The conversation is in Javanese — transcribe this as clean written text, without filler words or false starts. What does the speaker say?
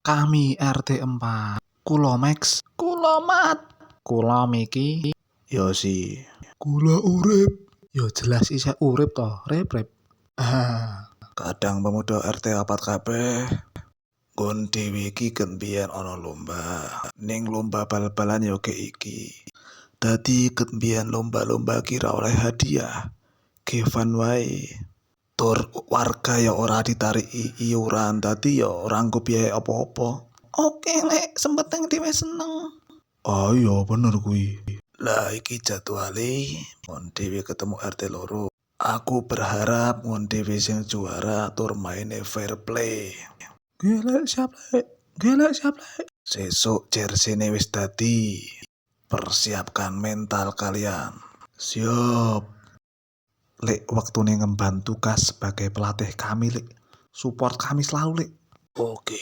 Kami RT 4, kula Max, kula Mat, kula Miki, Yosi, kula urip. Yo jelas isih urip to, rep. Kadang pemuda RT 4 kabeh nggon dhewe iki ken biyen ana lomba. Ning lomba bal-balan yo kayak iki. Dadi ket biyen lomba-lomba kira oleh hadiah. Kevan wae. Tur warga ya ora ditariki iuran, dadi ya ora nggo biaya apa-apa. Oke lek sempeteng dhewe seneng. Oh iya bener kuwi. Lah iki jadwale mon dhewe ketemu RT 2. Aku berharap mon dhewe sing juara tur maine fair play. Gelek siap lek. Sesuk jersene wis dadi. Persiapkan mental kalian. Siap. Lek waktune ngemban tugas sebagai pelatih kami, Lek. Support kami selalu, Lek. Oke.